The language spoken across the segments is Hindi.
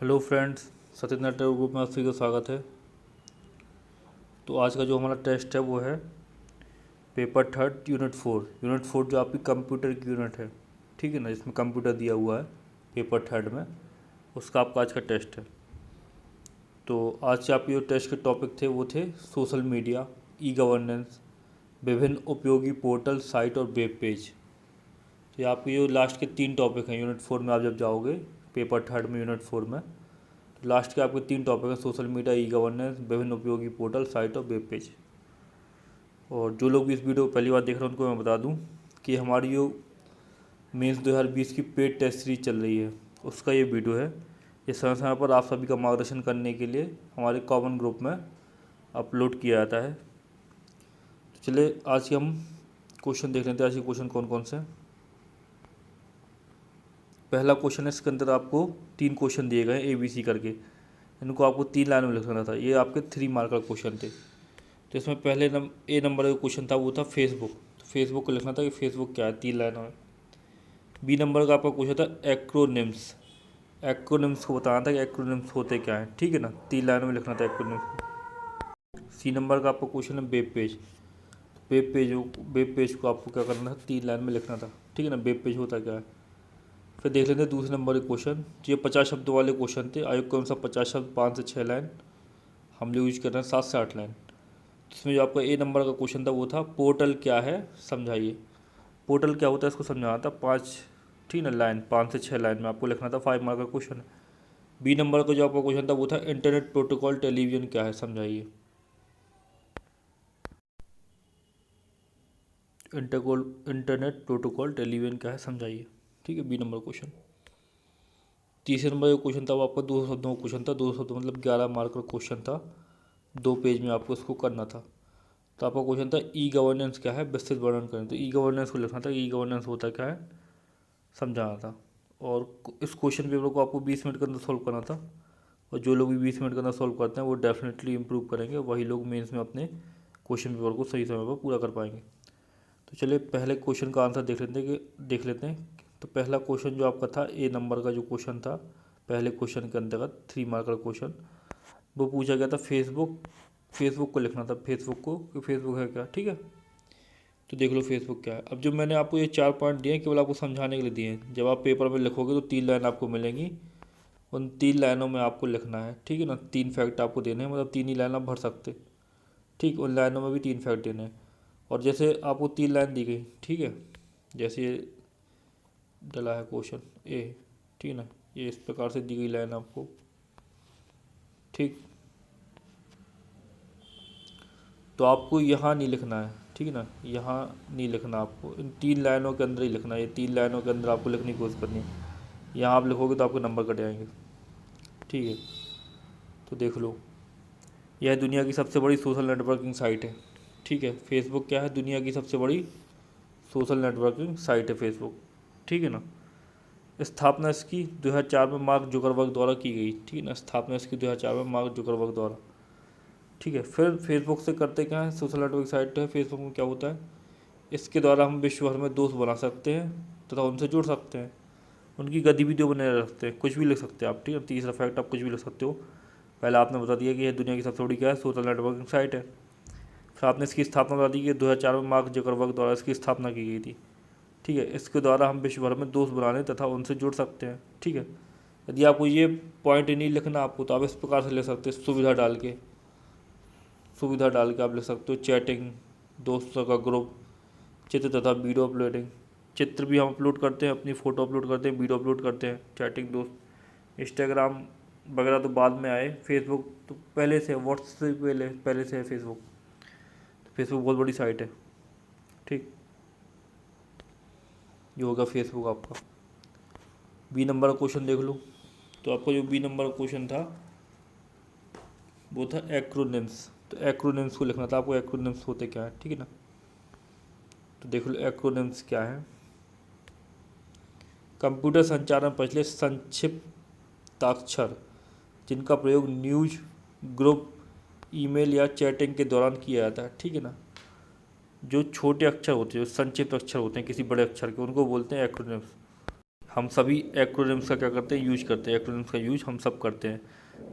Hello friends, Satyanarayan network group में आप सभी का स्वागत है। तो आज का जो हमारा टेस्ट है वो है पेपर थर्ड यूनिट 4 जो आपकी कंप्यूटर की यूनिट है, ठीक है ना, जिसमें कंप्यूटर दिया हुआ है पेपर थर्ड में, उसका आपका आज का टेस्ट है। तो आज के आपके जो टेस्ट के टॉपिक थे वो थे सोशल मीडिया, ई गवर्नेंस, विभिन्न उपयोगी पोर्टल, साइट और वेब पेज। तो ये आपके जो लास्ट के 3 टॉपिक हैं यूनिट 4 में। आप जब जाओगे पेपर थर्ड में यूनिट 4 में, तो लास्ट के आपके 3 टॉपिक हैं सोशल मीडिया, ई गवर्नेंस, विभिन्न उपयोगी पोर्टल, साइट और वेब पेज। और जो लोग भी इस वीडियो को पहली बार देख रहे हैं उनको मैं बता दूं कि हमारी जो मेंस 2020 की पेड टेस्ट सीरीज चल रही है उसका ये वीडियो है। ये समय समय पर आप सभी का मार्गदर्शन करने के लिए हमारे कॉमन ग्रुप में अपलोड किया जाता है। तो चलिए आज के हम क्वेश्चन देख लेते हैं। आज के क्वेश्चन कौन कौन से हैं। पहला क्वेश्चन है, इसके अंदर आपको 3 क्वेश्चन दिए गए हैं ABC करके। इनको आपको 3 लाइन में लिखना था। ये आपके 3 मार्क का क्वेश्चन थे। तो इसमें पहले A नंबर का क्वेश्चन था वो था फेसबुक। तो फेसबुक को लिखना था कि फेसबुक क्या है, 3 लाइनों में। B नंबर का आपका क्वेश्चन था एक्रोनिम्स। एक्रोनिम्स को बताना था कि एक्रोनिम्स होते क्या हैं, ठीक है ना, 3 लाइनों में लिखना था एक्रोनिम्स को। C नंबर का आपका क्वेश्चन है वेब पेज। वेब पेज को आपको क्या करना था, 3 लाइन में लिखना था, ठीक है ना, वेब पेज होता क्या है। फिर देख लेते हैं दूसरे नंबर के क्वेश्चन। तो ये 50 शब्द वाले क्वेश्चन थे। आयोग के अनुसार 50 शब्द, 5 से 6 लाइन। हम लोग यूज कर रहे हैं 7 से 8 लाइन। इसमें जो आपका A नंबर का क्वेश्चन था वो था पोर्टल क्या है समझाइए। पोर्टल क्या होता है इसको समझाना था 5, ठीक ना, लाइन, 5 से 6 लाइन में आपको लिखना था। 5 मार्क का क्वेश्चन है। B नंबर का जो आपका क्वेश्चन था वो था इंटरनेट प्रोटोकॉल टेलीविजन क्या है समझाइए। इंटरनेट प्रोटोकॉल टेलीविजन क्या है समझाइए, ठीक है, B नंबर क्वेश्चन। तीसरे नंबर का क्वेश्चन था वो आपका 200 शब्दों का क्वेश्चन था। 200 शब्द मतलब 11 मार्क का क्वेश्चन था। 2 पेज में आपको इसको करना था। तो आपका क्वेश्चन था ई गवर्नेंस क्या है विस्तृत वर्णन करें। तो ई गवर्नेंस को लिखना था, ई गवर्नेंस होता क्या है समझाना था। और इस क्वेश्चन पेपर को आपको 20 मिनट के अंदर सॉल्व करना था। और जो लोग भी 20 मिनट के अंदर सॉल्व करते हैं वो डेफिनेटली इंप्रूव करेंगे, वही लोग मेंस में अपने क्वेश्चन पेपर को सही समय पर पूरा कर पाएंगे। तो चलिए पहले क्वेश्चन का आंसर देख लेते हैं। तो पहला क्वेश्चन जो आपका था A नंबर का जो क्वेश्चन था, पहले क्वेश्चन के अंतर्गत 3 मार्क का क्वेश्चन, वो पूछा गया था फेसबुक को लिखना था, फेसबुक को कि फेसबुक है क्या, ठीक है। तो देख लो फेसबुक क्या है। अब जो मैंने आपको ये 4 पॉइंट दिए हैं केवल आपको समझाने के लिए दिए हैं। जब आप पेपर में लिखोगे तो 3 लाइन आपको मिलेंगी। उन 3 लाइनों में आपको लिखना है, ठीक है ना। 3 फैक्ट आपको देने हैं, मतलब 3 ही लाइन आप भर सकते, ठीक। उन लाइनों में भी 3 फैक्ट देने हैं। और जैसे आपको 3 लाइन दी गई, ठीक है, जैसे ये डला है क्वेश्चन A, ठीक है ना, ये इस प्रकार से दी गई लाइन आपको, ठीक। तो आपको यहाँ नहीं लिखना है, ठीक है ना, यहाँ नहीं लिखना आपको, इन 3 लाइनों के अंदर ही लिखना है। ये 3 लाइनों के अंदर आपको लिखने की कोशिश करनी है। यहाँ आप लिखोगे तो आपके नंबर कट जाएंगे, ठीक है। तो देख लो, यह दुनिया की सबसे बड़ी सोशल नेटवर्किंग साइट है, ठीक है। फेसबुक क्या है, दुनिया की सबसे बड़ी सोशल नेटवर्किंग साइट है फेसबुक, ठीक है ना। स्थापना इसकी 2004 में मार्क जुकरबर्ग द्वारा की गई, ठीक है ना। स्थापना इसकी 2004 में मार्क जुकरबर्ग द्वारा, ठीक है। फिर फेसबुक से करते क्या है, सोशल नेटवर्क साइट है फेसबुक में, क्या होता है, इसके द्वारा हम विश्व भर में दोस्त बना सकते हैं तथा उनसे जुड़ सकते हैं, उनकी गतिविधियों बनाए रख सकते हैं, कुछ भी लिख सकते हैं आप, ठीक है। तीसरा फैक्ट, आप कुछ भी लिख सकते हो। पहले आपने बता दिया कि यह दुनिया की सबसे बड़ी क्या है, सोशल नेटवर्किंग साइट है। फिर आपने इसकी स्थापना बता दी कि 2004 में मार्क जुकरबर्ग द्वारा इसकी स्थापना की गई थी, ठीक है। इसके द्वारा हम विश्व भर में दोस्त बनाने तथा उनसे जुड़ सकते हैं, ठीक है। यदि आपको ये पॉइंट नहीं लिखना आपको, तो आप इस प्रकार से लिख सकते हैं, सुविधा डाल के आप लिख सकते हो चैटिंग, दोस्तों का ग्रुप, चित्र तथा वीडियो अपलोडिंग। चित्र भी हम अपलोड करते हैं, अपनी फ़ोटो अपलोड करते हैं, वीडियो अपलोड करते हैं, चैटिंग, दोस्त। इंस्टाग्राम वगैरह तो बाद में आए, फेसबुक तो पहले से, व्हाट्सएप से पहले से है फेसबुक। तो फेसबुक बहुत बड़ी साइट है, ठीक। ये होगा फेसबुक आपका। B नंबर का क्वेश्चन देख लो। तो आपका जो B नंबर का क्वेश्चन था वो था एक्रोनिम्स। तो एक्रोनिम्स को लिखना था आपको, एक्रोनिम्स होते क्या है, ठीक है ना। तो देख लो एक्रोनिम्स क्या है। कंप्यूटर संचार में प्रचलित संक्षिप्ताक्षर जिनका प्रयोग न्यूज, ग्रुप, ईमेल या चैटिंग के दौरान किया जाता है, ठीक है ना। जो छोटे अक्षर होते हैं, जो संक्षिप्त अक्षर होते हैं किसी बड़े अक्षर के, उनको बोलते हैं एक्रोनिम्स। हम सभी एक्रोनिम्स का क्या करते हैं, यूज करते हैं। एक्रोनिम्स का यूज हम सब करते हैं।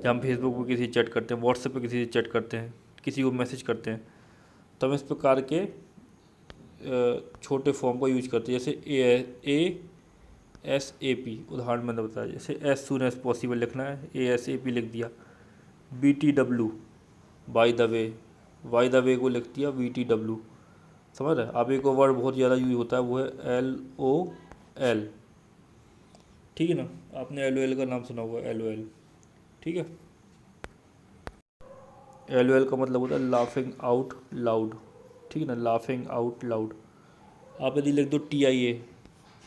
जब हम फेसबुक पर किसी से चैट करते हैं, व्हाट्सएप पे किसी से चैट करते हैं, किसी को मैसेज करते हैं, तो हम इस प्रकार के छोटे फॉर्म का यूज करते हैं। जैसे ASAP, उदाहरण मैंने बताया, जैसे एज सुन एज पॉसिबल लिखना है, ASAP लिख दिया। BTW, बाय द वे को लिख दिया BTW। समझ रहे? अब एक और वर्ड बहुत ज़्यादा यूज होता है, वो है LOL। ठीक है ना, आपने LOL का नाम सुना होगा, LOL। ठीक है, LOL का मतलब होता है लाफिंग आउट लाउड। ठीक है ना, लाफिंग आउट लाउड। आप यदि लिख दो TIA,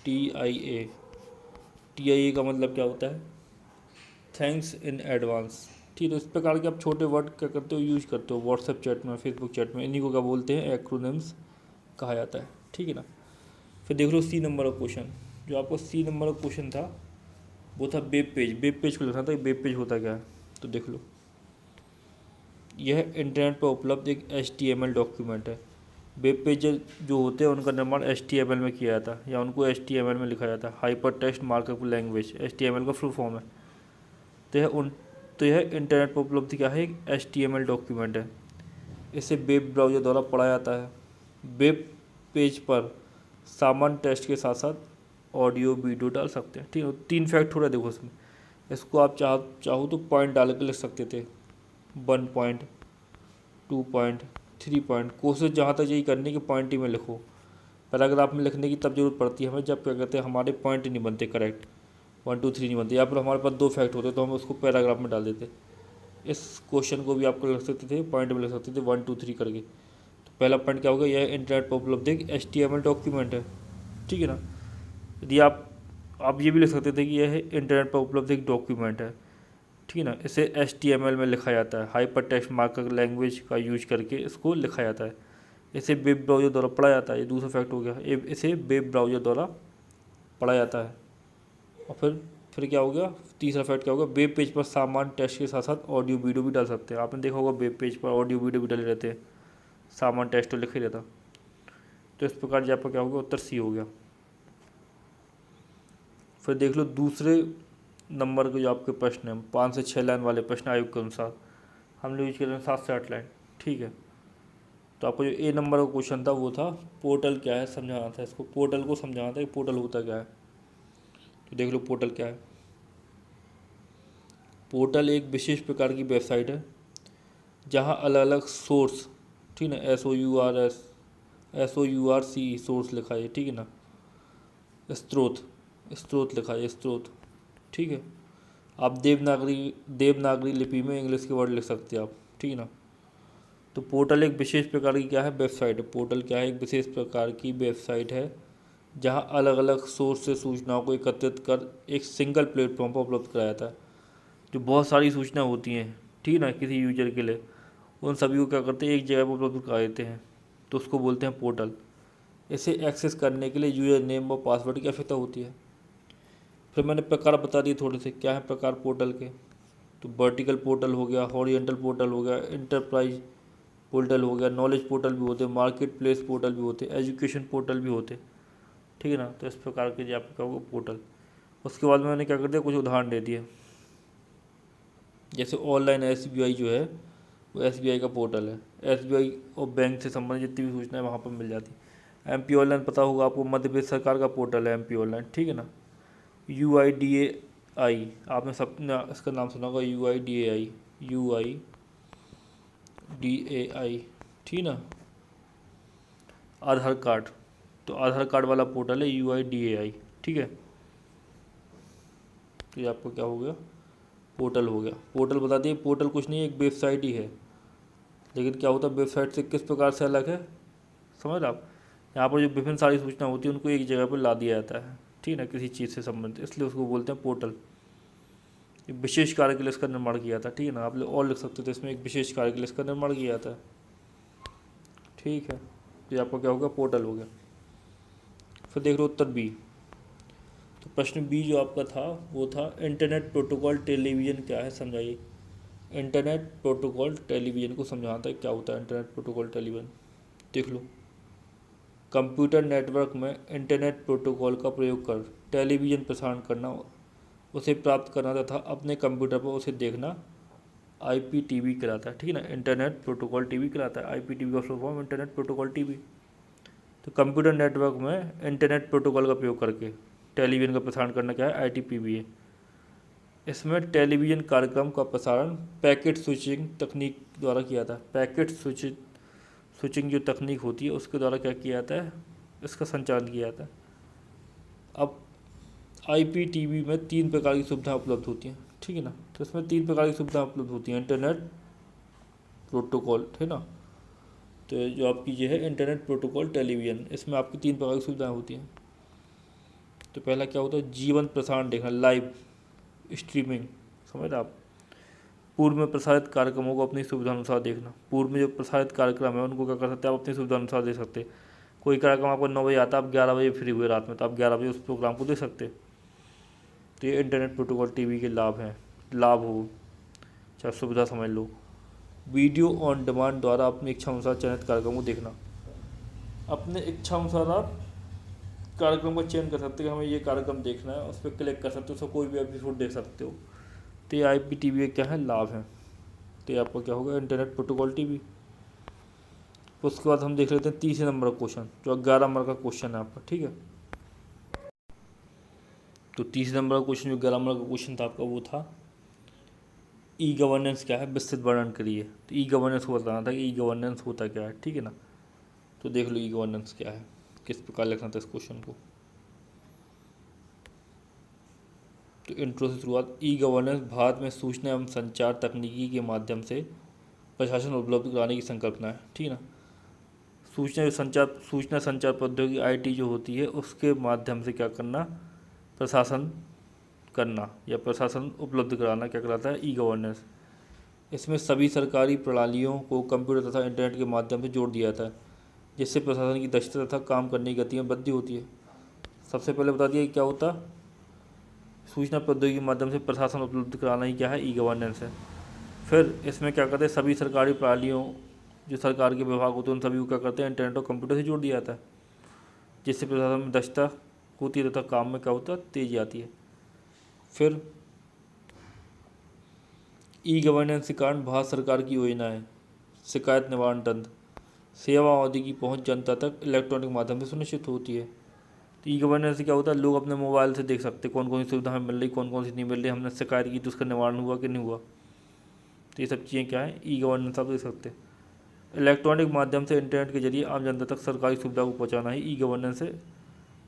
TIA, TIA का मतलब क्या होता है, थैंक्स इन एडवांस। ठीक है, तो इस प्रकार के आप छोटे वर्ड क्या करते हो, यूज करते हो व्हाट्सएप चैट में, फेसबुक चैट में। इन्हीं को क्या बोलते हैं, एक्रोनिम्स कहा जाता है। ठीक है ना। फिर देख लो C नंबर का क्वेश्चन। जो आपको C नंबर का क्वेश्चन था वो था वेब पेज। वेब पेज को लिखना था, वेब पेज होता क्या है, तो देख लो। यह इंटरनेट पर उपलब्ध एक HTML डॉक्यूमेंट है। वेब पेज जो होते हैं उनका निर्माण HTML में किया जाता है, या उनको HTML में लिखा जाता है, hyper text markup language. HTML का फुल फॉर्म है। तो यह इंटरनेट पर उपलब्ध क्या है, एक HTML डॉक्यूमेंट है। इसे वेब ब्राउज़र द्वारा पढ़ा जाता है। वेब पेज पर सामान्य टेक्स्ट के साथ साथ ऑडियो वीडियो डाल सकते हैं। ठीक है, 3 फैक्ट हो रहा है देखो इसमें। इसको आप चाहो तो पॉइंट डाल के लिख सकते थे, 1 पॉइंट, 2 पॉइंट, 3 पॉइंट। कोशिश जहाँ तक यही करनी कि पॉइंट ही में लिखो। पैराग्राफ में लिखने की तब जरूरत पड़ती है हमें जब क्या कहते हैं हमारे पॉइंट नहीं बनते करेक्ट, 1 2 3 नहीं बनते, या फिर हमारे पास 2 फैक्ट होते तो हम उसको पैराग्राफ में डाल देते। इस क्वेश्चन को भी आपको लिख सकते थे, पॉइंट में लिख सकते थे 1 2 3 करके। तो पहला पॉइंट क्या होगा, यह इंटरनेट पर उपलब्ध एक HTML डॉक्यूमेंट है। ठीक है ना। यदि आप ये भी लिख सकते थे कि यह इंटरनेट पर उपलब्ध एक डॉक्यूमेंट है। ठीक है ना, इसे HTML में लिखा जाता है, हाइपर टेक्स्ट मार्कअप लैंग्वेज का यूज करके इसको लिखा जाता है। इसे वेब ब्राउज़र द्वारा पढ़ा जाता है। ये दूसरा फैक्ट हो गया, इसे वेब ब्राउज़र द्वारा पढ़ा जाता है। और फिर क्या हो गया, तीसरा फैक्ट क्या होगा, वेब पेज पर सामान्य टेक्स्ट के साथ साथ ऑडियो वीडियो भी डाल सकते हैं। आपने देखा होगा वेब पेज पर ऑडियो वीडियो भी डाले रहते हैं, सामान्य टेक्स्ट तो लिखे रहता। तो इस प्रकार से आपका क्या हो गया, उत्तर C हो गया। फिर देख लो दूसरे नंबर के जो आपके प्रश्न हैं, 5 से 6 लाइन वाले प्रश्न आयोग के अनुसार। हम लोग यूज कर रहे हैं 7 से 8 लाइन। ठीक है, तो आपको जो A नंबर का क्वेश्चन था वो था पोर्टल क्या है, समझाना था इसको। पोर्टल को समझाना था कि पोर्टल होता क्या है। तो देख लो पोर्टल क्या है। पोर्टल एक विशेष प्रकार की वेबसाइट है जहाँ अलग अलग सोर्स, ठीक है ना, SOURCE, सोर्स लिखा है, ठीक है ना, स्रोत लिखा है, स्रोत। ठीक है, आप देवनागरी लिपि में इंग्लिश के वर्ड लिख सकते हैं आप। ठीक है ना। तो पोर्टल एक विशेष प्रकार की क्या है, वेबसाइट है। पोर्टल क्या है, एक विशेष प्रकार की वेबसाइट है जहाँ अलग अलग सोर्स से सूचनाओं को एकत्रित कर एक सिंगल प्लेटफॉर्म पर उपलब्ध कराया जाता है। जो बहुत सारी सूचना होती हैं, ठीक है ना, किसी यूजर के लिए, उन सभी को क्या करते हैं, एक जगह पर उपलब्ध करा देते हैं। तो उसको बोलते हैं पोर्टल। इसे एक्सेस करने के लिए यूजर नेम और पासवर्ड की आवश्यकता होती है। फिर मैंने प्रकार बता दिए थोड़े से, क्या है प्रकार पोर्टल के। तो वर्टिकल पोर्टल हो गया, हॉरिजॉन्टल पोर्टल हो गया, इंटरप्राइज पोर्टल हो गया, नॉलेज पोर्टल भी होते, मार्केट प्लेस पोर्टल भी होते, एजुकेशन पोर्टल भी होते। ठीक है ना। तो इस प्रकार के जो आपका क्या होगा, पोर्टल। उसके बाद में मैंने क्या कर दिया, कुछ उदाहरण दे दिए। जैसे ऑनलाइन SBI जो है वो SBI का पोर्टल है। SBI और बैंक से संबंधित जितनी भी सूचनाएं वहाँ पर मिल जाती। MP ऑनलाइन पता होगा आपको, मध्य प्रदेश सरकार का पोर्टल है MP ऑनलाइन। ठीक है ना। UIDAI, आपने सब इसका नाम सुना होगा, UIDAI, ठीक ना। आधार कार्ड, तो आधार कार्ड वाला पोर्टल है UIDAI। ठीक है, तो ये आपको क्या हो गया, पोर्टल हो गया। पोर्टल बता दिए, पोर्टल कुछ नहीं है, एक वेबसाइट ही है। लेकिन क्या होता है, वेबसाइट से किस प्रकार से अलग है, समझ रहे आप। यहाँ पर जो विभिन्न सारी सूचना होती है उनको एक जगह पर ला दिया जाता है, ठीक है ना, किसी चीज़ से संबंधित, इसलिए उसको बोलते हैं पोर्टल। एक विशेष कार्य के लिए इसका निर्माण किया था। ठीक है ना, आप लोग और लिख सकते थे इसमें, एक विशेष कार्य के लिए इसका निर्माण किया जाता है। ठीक है, तो ये आपका क्या होगा, पोर्टल हो गया। फिर देख लो उत्तर B। तो प्रश्न B जो आपका था वो था इंटरनेट प्रोटोकॉल टेलीविज़न क्या है, समझाइए। इंटरनेट प्रोटोकॉल टेलीविज़न को समझाना था क्या होता है इंटरनेट प्रोटोकॉल टेलीविज़न। देख लो, कंप्यूटर नेटवर्क में इंटरनेट प्रोटोकॉल का प्रयोग कर टेलीविज़न प्रसारण करना, उसे प्राप्त करना तथा अपने कंप्यूटर पर उसे देखना IPTV कहलाता है। ठीक है ना, इंटरनेट प्रोटोकॉल टीवी कहलाता है। IPTV का full form internet protocol TV. तो कंप्यूटर नेटवर्क में इंटरनेट प्रोटोकॉल का उपयोग करके टेलीविज़न का प्रसारण करना क्या है, IPTV है। इसमें टेलीविज़न कार्यक्रम का प्रसारण पैकेट स्विचिंग तकनीक द्वारा किया जाता है। पैकेट स्विचिंग जो तकनीक होती है उसके द्वारा क्या किया जाता है, इसका संचालन किया जाता है। अब IPTV में 3 प्रकार की सुविधाएं उपलब्ध होती हैं। ठीक है ना, तो इसमें 3 प्रकार की सुविधाएं उपलब्ध होती हैं। इंटरनेट प्रोटोकॉल, है ना, तो जो आपकी ये है इंटरनेट प्रोटोकॉल टेलीविज़न, इसमें आपकी 3 प्रकार की सुविधाएं होती हैं। तो पहला क्या होता है, जीवंत प्रसारण देखना, लाइव स्ट्रीमिंग, समझ रहे आप। पूर्व में प्रसारित कार्यक्रमों को अपनी सुविधा अनुसार देखना। पूर्व में जो प्रसारित कार्यक्रम है उनको क्या कर सकते हैं, आप अपनी सुविधा अनुसार देख सकते हैं। कोई कार्यक्रम आपको 9 बजे आता है, आप 11 बजे फ्री हुए रात में, तो आप 11 बजे उस प्रोग्राम को देख सकते हैं। तो ये इंटरनेट प्रोटोकॉल टीवी के लाभ हैं, लाभ हो चाहे सुविधा समझ लो। वीडियो ऑन डिमांड द्वारा अपनी इच्छा अनुसार चयनित कार्यक्रम को देखना। अपने इच्छा अनुसार आप कार्यक्रम का चयन कर सकते हो, हमें ये कार्यक्रम देखना है, उस पर क्लिक कर सकते हो, उसका कोई भी एपिसोड देख सकते हो। तो ये IPTV के क्या है, लाभ हैं। तो ये आपका क्या होगा, इंटरनेट प्रोटोकॉल टीवी। उसके बाद हम देख लेते हैं तीसरे नंबर का क्वेश्चन, जो 11 नंबर का क्वेश्चन है आपका। ठीक है, तो तीसरे नंबर का क्वेश्चन जो 11 नंबर का क्वेश्चन था आपका वो था E-गवर्नेंस क्या है, विस्तृत वर्णन करिए। तो E-गवर्नेंस को बताना था कि E-गवर्नेंस होता क्या है। ठीक है ना, तो देख लो E-गवर्नेंस क्या है, किस प्रकार लिखना था इस क्वेश्चन को। तो इंट्रो से शुरुआत। E-गवर्नेंस भारत में सूचना एवं संचार तकनीकी के माध्यम से प्रशासन उपलब्ध कराने की संकल्पना है। ठीक है ना, सूचना संचार प्रौद्योगिकी IT जो होती है उसके माध्यम से क्या करना, प्रशासन करना या प्रशासन उपलब्ध कराना क्या कहलाता है, E-गवर्नेंस। इसमें सभी सरकारी प्रणालियों को कंप्यूटर तथा इंटरनेट के माध्यम से जोड़ दिया जाता है, जिससे प्रशासन की दक्षता तथा काम करने की गति में वृद्धि होती है। सबसे पहले बता दिया कि क्या होता, सूचना प्रौद्योगिकी के माध्यम से प्रशासन उपलब्ध कराना ही क्या है, E-गवर्नेंस है। फिर इसमें क्या करते हैं, सभी सरकारी प्रणालियों जो सरकार के विभाग होते हैं उन सभी को क्या करते हैं, इंटरनेट और कंप्यूटर से जोड़ दिया जाता है, जिससे प्रशासन में दक्षता होती है तथा काम में क्या होता है, तेजी आती है। फिर E-गवर्नेंस के कारण भारत सरकार की योजनाएं, शिकायत निवारण तंत्र, सेवा अवधि की पहुंच जनता तक इलेक्ट्रॉनिक माध्यम से सुनिश्चित होती है। तो E-गवर्नेंस से क्या होता है, लोग अपने मोबाइल से देख सकते कौन कौन सी सुविधा हमें मिल रही, कौन कौन सी नहीं मिल रही, हमने शिकायत की तो उसका निवारण हुआ कि नहीं हुआ। तो ये सब चीज़ें क्या है, E-गवर्नेंस आप देख सकते हैं। इलेक्ट्रॉनिक माध्यम से इंटरनेट के जरिए आम जनता तक सरकारी सुविधा को पहुँचाना ही E-गवर्नेंस है।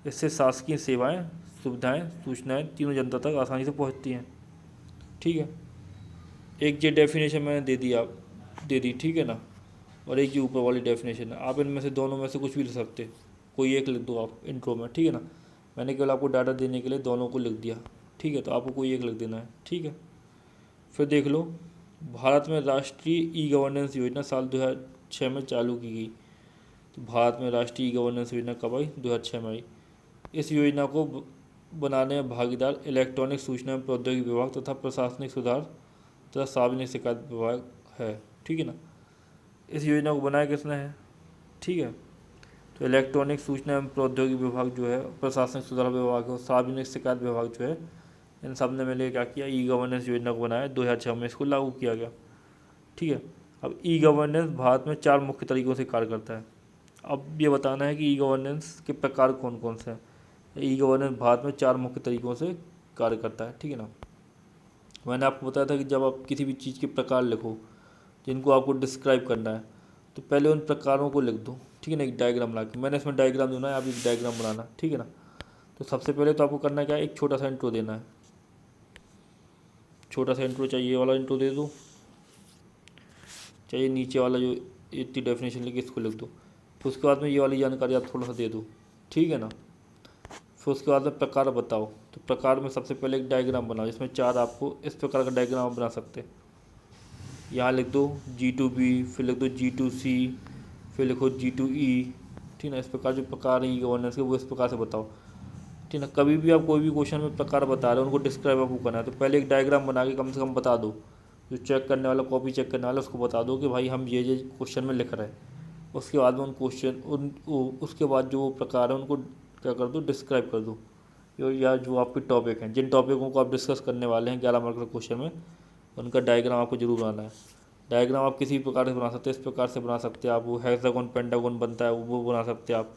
इससे शासकीय सेवाएँ, सुविधाएँ, सूचनाएँ तीनों जनता तक आसानी से पहुँचती हैं। ठीक है, एक ये डेफिनेशन मैंने दे दी, ठीक है ना, और एक ये ऊपर वाली डेफिनेशन है। आप इनमें से दोनों में से कुछ भी लिख सकते हैं, कोई एक लिख दो आप इंट्रो में। ठीक है ना, मैंने केवल आपको डाटा देने के लिए दोनों को लिख दिया। ठीक है, तो आपको कोई एक लिख देना है। ठीक है, फिर देख लो, भारत में राष्ट्रीय E-गवर्नेंस योजना साल 2006 में चालू की गई। तो भारत में राष्ट्रीय E-गवर्नेंस योजना कब आई, 2006 में आई। इस योजना को बनाने में भागीदार इलेक्ट्रॉनिक सूचना एवं प्रौद्योगिकी विभाग तथा प्रशासनिक सुधार तथा सार्वजनिक शिकायत विभाग है। ठीक है ना, इस योजना को बनाया किसने है। ठीक है, तो इलेक्ट्रॉनिक सूचना एवं प्रौद्योगिकी विभाग जो है, प्रशासनिक सुधार विभाग है और सार्वजनिक शिकायत विभाग जो है, इन सब ने मिलकर क्या किया, E-गवर्नेंस योजना को बनाया, 2006 में इसको लागू किया गया। ठीक है, अब E-गवर्नेंस भारत में 4 मुख्य तरीक़ों से कार्य करता है। अब ये बताना है कि E-गवर्नेंस के प्रकार कौन कौन से हैं। E-गवर्नेंस भारत में 4 मुख्य तरीक़ों से कार्य करता है। ठीक है ना, मैंने आपको बताया था कि जब आप किसी भी चीज़ के प्रकार लिखो जिनको आपको डिस्क्राइब करना है, तो पहले उन प्रकारों को लिख दो। ठीक है ना, एक डायग्राम ला के, मैंने इसमें डायग्राम देना है, आप एक डायग्राम बनाना। ठीक है ना, तो सबसे पहले तो आपको करना क्या है, एक छोटा सा इंट्रो देना है। छोटा सा इंट्रो चाहिए, वाला इंट्रो दे दो, चाहिए नीचे वाला जो इतनी डेफिनेशन लिखी इसको लिख दो। फिर उसके बाद में ये वाली जानकारी आप थोड़ा सा दे दो। ठीक है ना, फिर उसके बाद में प्रकार बताओ। तो प्रकार में सबसे पहले एक डायग्राम बनाओ, जिसमें 4 आपको इस प्रकार का डायग्राम आप बना सकते हैं। यहाँ लिख दो G2B, फिर लिख दो G2C, फिर लिखो G2E। ठीक है ना, इस प्रकार जो प्रकार है E-गवर्नेंस के वो इस प्रकार से बताओ। ठीक है ना, कभी भी आप कोई भी क्वेश्चन में प्रकार बता रहे हो उनको डिस्क्राइब आपको करना है, तो पहले एक डायग्राम बना के कम से कम बता दो। जो चेक करने वाला, कॉपी चेक करने वाला, उसको बता दो कि भाई हम ये क्वेश्चन में लिख रहे हैं। उसके बाद में उसके बाद जो वो प्रकार है उनको क्या कर दो, डिस्क्राइब कर दो। या जो आपके टॉपिक हैं, जिन टॉपिकों को आप डिस्कस करने वाले हैं 11 मार्क के क्वेश्चन में, उनका डायग्राम आपको जरूर बनाना है। डायग्राम आप किसी भी प्रकार से बना सकते हैं, इस प्रकार से बना सकते हैं आप, वो हेक्सागोन पेंटागोन बनता है वो बना सकते हैं आप,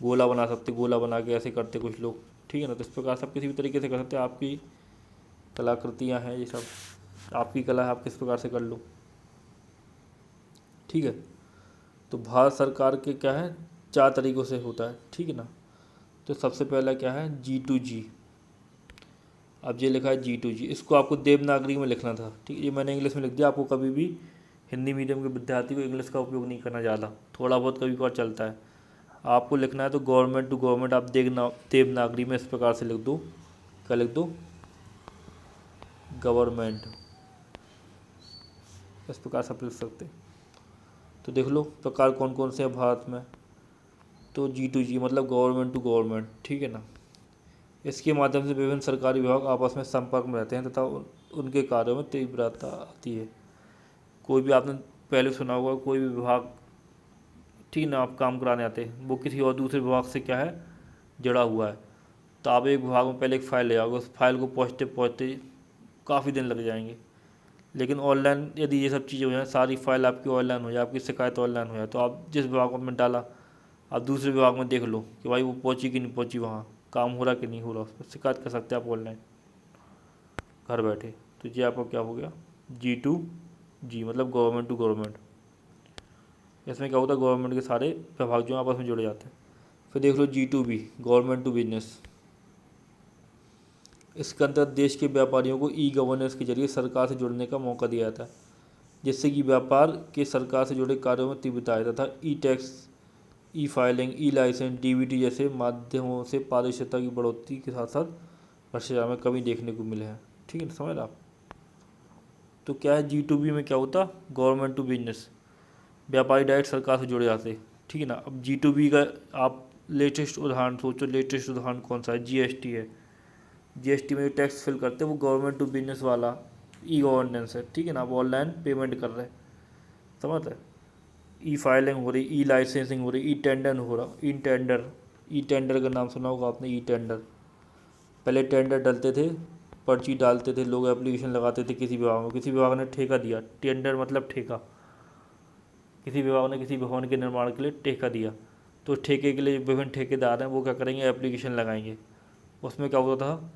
गोला बना सकते, गोला बना के ऐसे करते कुछ लोग, ठीक है ना। तो इस प्रकार से आप किसी भी तरीके से कर सकते हैं, आपकी कलाकृतियाँ हैं ये सब, आपकी कला है, आप किस प्रकार से कर लो, ठीक है। तो भारत सरकार के क्या है 4 तरीक़ों से होता है, ठीक है ना। तो सबसे पहला क्या है G2G। अब ये लिखा है G2G, इसको आपको देवनागरी में लिखना था, ठीक है। ये मैंने इंग्लिश में लिख दिया, आपको कभी भी हिंदी मीडियम के विद्यार्थी को इंग्लिश का उपयोग नहीं करना ज़्यादा, थोड़ा बहुत कभी कभार चलता है। आपको लिखना है तो गवर्नमेंट टू गवर्नमेंट आप देवनागरी में इस प्रकार से लिख दो, क्या लिख दो, गवर्नमेंट, इस प्रकार से आप लिख सकते। तो देख लो प्रकार कौन कौन से हैं भारत में। तो G2G मतलब गवर्नमेंट टू गवर्नमेंट, ठीक है ना। इसके माध्यम से विभिन्न सरकारी विभाग आपस में संपर्क में रहते हैं तथा उनके कार्यों में तीव्रता आती है। कोई भी आपने पहले सुना होगा, कोई भी विभाग, ठीक ना, आप काम कराने आते हैं, वो किसी और दूसरे विभाग से क्या है जुड़ा हुआ है, तो आप एक विभाग में पहले एक फ़ाइल ले आओगे, उस फाइल को पहुँचते पहुँचते काफ़ी दिन लग जाएंगे। लेकिन ऑनलाइन यदि ये सब चीज़ें हो जाए, सारी फाइल आपकी ऑनलाइन हो जाए, आपकी शिकायत ऑनलाइन हो जाए, तो आप जिस विभाग में डाला आप दूसरे विभाग में देख लो कि भाई वो पहुंची कि नहीं पहुंची, वहाँ काम हो रहा कि नहीं हो रहा, उस पर शिकायत कर सकते हैं आप ऑनलाइन घर बैठे। तो ये आपका क्या हो गया G2G मतलब गवर्नमेंट टू गवर्नमेंट। इसमें क्या होता है गवर्नमेंट के सारे विभाग जो आपस में जुड़े जाते हैं। फिर देख लो G2B गवर्नमेंट टू बिजनेस। इसके अंतर्गत देश के व्यापारियों को ई गवर्नेंस के जरिए सरकार से जुड़ने का मौका दिया जाता है, जिससे कि व्यापार के सरकार से जुड़े कार्यों में तीव्रता आए तथा ई टैक्स, ई फाइलिंग, ई लाइसेंस, DBT जैसे माध्यमों से पारदर्शिता की बढ़ोतरी के साथ साथ भ्रष्टाचार में कमी देखने को मिले हैं, ठीक है ना, समझ आप। तो क्या है G2B में क्या होता गवर्नमेंट टू बिजनेस, व्यापारी डायरेक्ट सरकार से जुड़े जाते, ठीक है ना। अब G2B का आप लेटेस्ट उदाहरण सोचो, लेटेस्ट उदाहरण कौन सा है, GST है। GST में जो टैक्स फिल करते हैं वो गवर्नमेंट टू बिजनेस वाला ई गवर्नेंस है, ठीक है ना। आप ऑनलाइन पेमेंट कर रहे हैं, समझ रहे, ई फाइलिंग हो रही, ई लाइसेंसिंग हो रही, ई टेंडर हो रहा, ई टेंडर का नाम सुना होगा आपने, ई टेंडर। पहले टेंडर डालते थे, पर्ची डालते थे लोग, एप्लीकेशन लगाते थे किसी विभाग में, किसी विभाग ने ठेका दिया, टेंडर मतलब ठेका, किसी विभाग ने किसी भवन के निर्माण के लिए ठेका दिया, तो ठेके के लिए विभिन्न ठेकेदार हैं वो क्या करेंगे एप्लीकेशन लगाएंगे, उसमें क्या होता था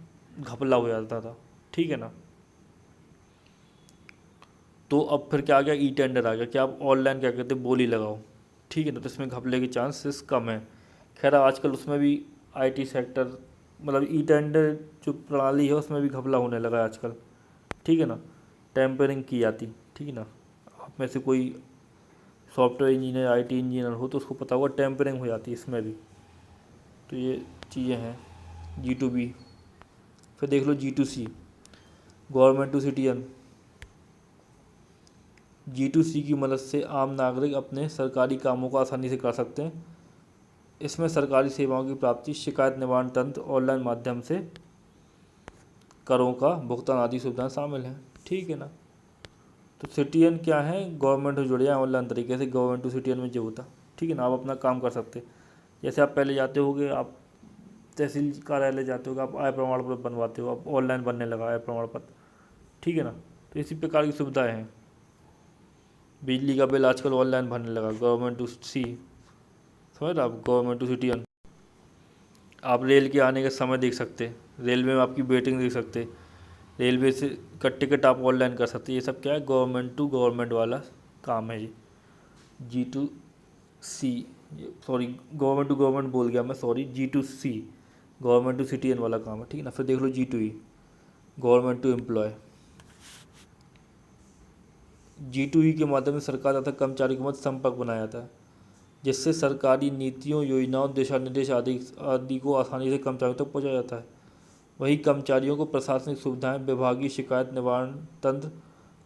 घपला हो जाता था, ठीक है ना। तो अब फिर क्या आ गया ई टेंडर आ गया कि आप ऑनलाइन क्या कहते हैं बोली लगाओ, ठीक है ना। तो इसमें घपले के चांसेस कम है। खैर आजकल उसमें भी IT सेक्टर मतलब ई टेंडर जो प्रणाली है उसमें भी घपला होने लगा है आजकल, ठीक है ना, टेम्परिंग की जाती, ठीक है ना। आप में से कोई सॉफ्टवेयर इंजीनियर IT इंजीनियर हो तो उसको पता होगा टेम्परिंग हो जाती है इसमें भी। तो ये चीज़ें हैं G2B। फिर देख लो G2C government to citizen. G2C की मदद से आम नागरिक अपने सरकारी कामों को आसानी से कर सकते हैं। इसमें सरकारी सेवाओं की प्राप्ति, शिकायत निवारण तंत्र, ऑनलाइन माध्यम से करों का भुगतान आदि सुविधाएं शामिल हैं, ठीक है ना। तो सिटीजन क्या है गवर्नमेंट से जुड़े हैं ऑनलाइन तरीके से, गवर्नमेंट टू सिटीजन में जो होता, ठीक है ना। आप अपना काम कर सकते, जैसे आप पहले जाते होगे, आप तहसील कार्यालय जाते होगे, आप आय प्रमाण पत्र बनवाते हो, आप ऑनलाइन बनने लगा आय प्रमाण पत्र, ठीक है ना। तो इसी प्रकार की सुविधाएँ हैं। बिजली का बिल आजकल ऑनलाइन भरने लगा, गवर्नमेंट टू सी, समझ रहे आप, गवर्नमेंट टू सिटीजन। आप रेल के आने का समय देख सकते, रेलवे में आपकी वेटिंग देख सकते, रेलवे से का टिकट आप ऑनलाइन कर सकते। ये सब क्या है गवर्नमेंट टू गवर्नमेंट वाला काम है ये G2C, sorry government to government बोल गया मैं, sorry G2C government to citizen वाला काम है, ठीक है ना। फिर देख लो G2E government to employ. G2E के माध्यम से सरकार तथा कर्मचारी के मध्य संपर्क बनाया जाता है, जिससे सरकारी नीतियों, योजनाओं, दिशा निर्देश आदि को आसानी से कर्मचारियों तक पहुंचाया जाता है। वहीं कर्मचारियों को प्रशासनिक सुविधाएं, विभागीय शिकायत निवारण तंत्र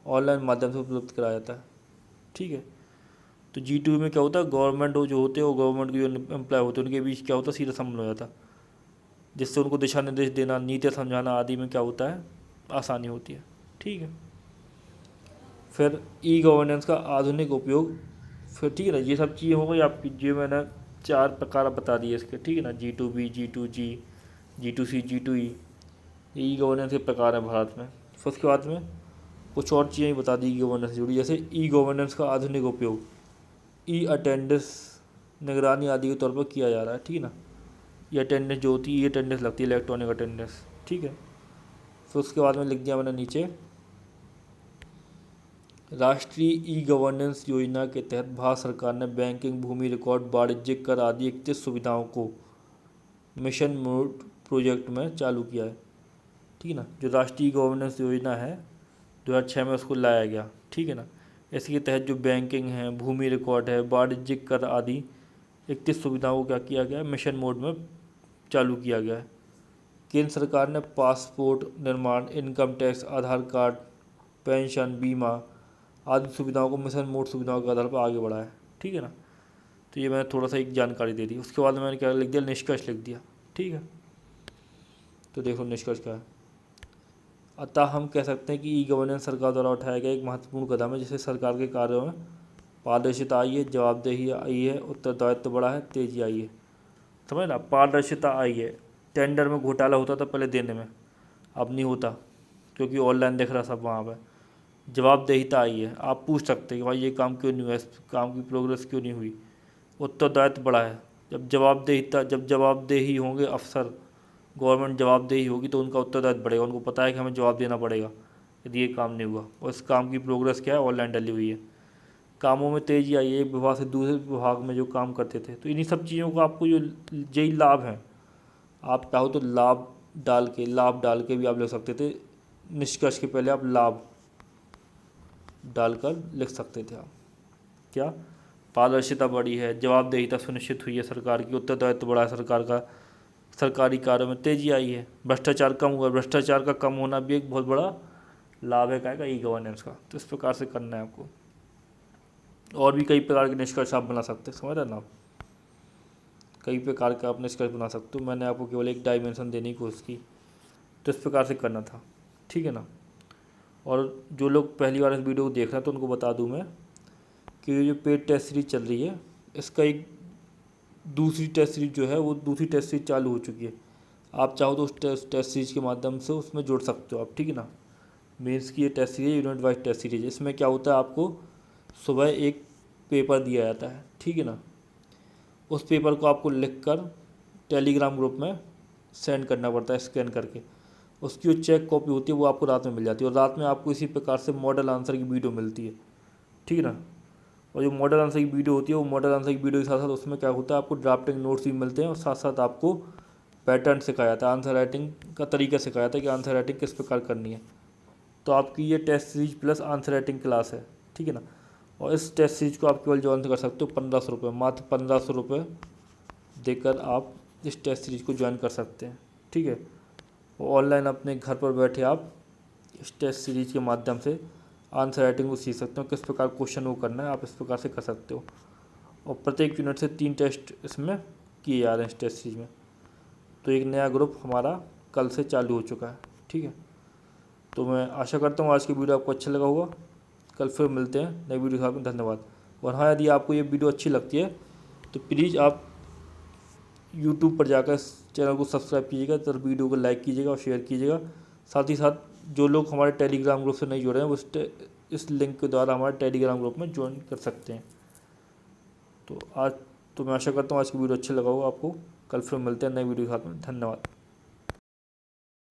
ऑनलाइन माध्यम से उपलब्ध कराया जाता है, ठीक है। तो G2 में क्या होता है गवर्नमेंट जो होते हैं वो गवर्नमेंट के जो एम्प्लॉय होते हैं उनके बीच क्या होता है सीधा संबंध हो जाता है, जिससे उनको दिशा निर्देश देना, नीतियाँ समझाना आदि में क्या होता है आसानी होती है, ठीक है। फिर ई गवर्नेंस का आधुनिक उपयोग, फिर ठीक है ना, ये सब चीज़ें हो गई आपकी, जो मैंने 4 प्रकार बता दिए इसके, ठीक है ना, G2B, G2G, G2C, G2E, ये ई गवर्नेंस के प्रकार हैं भारत में। फिर उसके बाद में कुछ और चीज़ें बता दी ई गवर्नेंस से जुड़ी, जैसे ई गवर्नेंस का आधुनिक उपयोग ई अटेंडेंस, निगरानी आदि के तौर पर किया जा रहा है, ठीक है ना। ये अटेंडेंस जो होती है, ये अटेंडेंस लगती है, इलेक्ट्रॉनिक अटेंडेंस, ठीक है। फिर उसके बाद में लिख दिया मैंने नीचे, राष्ट्रीय ई गवर्नेंस योजना के तहत भारत सरकार ने बैंकिंग, भूमि रिकॉर्ड, वाणिज्यिक कर आदि 31 सुविधाओं को मिशन मोड प्रोजेक्ट में चालू किया है, ठीक है ना। जो राष्ट्रीय गवर्नेंस योजना है 2006 में उसको लाया गया, ठीक है ना। इसके तहत जो बैंकिंग है, भूमि रिकॉर्ड है, वाणिज्यिक कर आदि 31 सुविधाओं को क्या किया गया है, मिशन मोड में चालू किया गया है। केंद्र सरकार ने पासपोर्ट निर्माण, इनकम टैक्स, आधार कार्ड, पेंशन, बीमा आदि सुविधाओं को मिशन मोड सुविधाओं के आधार पर आगे बढ़ाया है, ठीक है ना। तो ये मैंने थोड़ा सा एक जानकारी दे दी। उसके बाद मैंने क्या लिख दिया, निष्कर्ष लिख दिया, ठीक है। तो देखो निष्कर्ष क्या है। अतः हम कह सकते हैं कि ई गवर्नेंस सरकार द्वारा उठाया गया एक महत्वपूर्ण कदम है, जिससे सरकार के कार्यों में पारदर्शिता आई है, जवाबदेही आई है, उत्तरदायित्व बढ़ा है, तेजी आई है। समझ ना, पारदर्शिता आई है। टेंडर में घोटाला होता था पहले देने में, अब नहीं होता क्योंकि ऑनलाइन दिख रहा सब वहाँ पर। जवाबदेहिता आई है, आप पूछ सकते हैं कि भाई ये काम क्यों नहीं हुआ, इस काम की प्रोग्रेस क्यों नहीं हुई। उत्तरदायित्व बढ़ा है। जब जवाबदेही होंगे अफसर, गवर्नमेंट जवाबदेही होगी तो उनका उत्तरदायित्व बढ़ेगा, उनको पता है कि हमें जवाब देना पड़ेगा यदि ये काम नहीं हुआ। और इस काम की प्रोग्रेस क्या है, ऑनलाइन डली हुई है। कामों में तेज़ी आई है, एक विभाग से दूसरे विभाग में जो काम करते थे। तो इन्हीं सब चीज़ों का आपको जो यही लाभ हैं, आप चाहो तो लाभ डाल के भी आप लिख सकते थे। निष्कर्ष के पहले आप लाभ डालकर लिख सकते थे आप। क्या, पारदर्शिता बढ़ी है, जवाबदेहिता सुनिश्चित हुई है सरकार की, उत्तरदायित्व बढ़ा है सरकार का, सरकारी कार्यों में तेजी आई है, भ्रष्टाचार कम हुआ। भ्रष्टाचार का कम होना भी एक बहुत बड़ा लाभ है क्या का, ई गवर्नेंस का। तो इस प्रकार से करना है आपको। और भी कई प्रकार के निष्कर्ष आप बना सकते हैं, समझ रहे ना आप, कई प्रकार का आप निष्कर्ष बना सकते हो। मैंने आपको केवल एक डायमेंशन देने की कोशिश की, तो इस प्रकार से करना था, ठीक है ना। और जो लोग पहली बार इस वीडियो को देख रहे हैं तो उनको बता दूं मैं कि ये जो पेड टेस्ट सीरीज चल रही है, इसका एक दूसरी टेस्ट सीरीज जो है वो दूसरी टेस्ट सीरीज चालू हो चुकी है। आप चाहो तो उस टेस्ट सीरीज के माध्यम से उसमें जुड़ सकते हो आप, ठीक है ना। मेंस की ये test series unit wise test series, इसमें क्या होता है, आपको सुबह एक पेपर दिया जाता है, ठीक है ना। उस पेपर को आपको लिख कर टेलीग्राम ग्रुप में सेंड करना पड़ता है, स्कैन करके। उसकी जो चेक कॉपी होती है वो आपको रात में मिल जाती है, और रात में आपको इसी प्रकार से मॉडल आंसर की वीडियो मिलती है, ठीक है ना। और जो मॉडल आंसर की वीडियो होती है, वो मॉडल आंसर की वीडियो के साथ साथ उसमें क्या होता है, आपको ड्राफ्टिंग नोट्स भी मिलते हैं, और साथ साथ आपको पैटर्न सिखाया जाता है, आंसर राइटिंग का तरीका सिखाया जाता है कि आंसर राइटिंग किस प्रकार करनी है। तो आपकी ये test series plus answer writing class है, ठीक है ना। और इस टेस्ट सीरीज को आप केवल ज्वाइन कर सकते हो 1500 रुपये, मात्र 1500 रुपये देकर आप इस टेस्ट सीरीज को ज्वाइन कर सकते हैं, ठीक है। ऑनलाइन अपने घर पर बैठे आप इस टेस्ट सीरीज के माध्यम से आंसर राइटिंग को सीख सकते हो, किस प्रकार क्वेश्चन वो करना है आप इस प्रकार से कर सकते हो। और प्रत्येक यूनिट से 3 टेस्ट इसमें किए जा रहे हैं इस टेस्ट सीरीज में। तो एक नया ग्रुप हमारा कल से चालू हो चुका है, ठीक है। तो मैं आशा करता हूँ आज की वीडियो आपको अच्छा लगा होगा। कल फिर मिलते हैं नई वीडियो के साथ में। धन्यवाद। और हाँ, यदि आपको ये वीडियो अच्छी लगती है तो प्लीज़ आप यूट्यूब पर जाकर इस चैनल को सब्सक्राइब कीजिएगा, तो वीडियो को लाइक कीजिएगा और शेयर कीजिएगा। साथ ही साथ जो लोग हमारे टेलीग्राम ग्रुप से नहीं जुड़े हैं वो इस लिंक के द्वारा हमारे टेलीग्राम ग्रुप में ज्वाइन कर सकते हैं। तो मैं आशा करता हूँ आज की वीडियो अच्छा लगा होगा आपको। कल फिर मिलते हैं नई वीडियो के साथ में। धन्यवाद।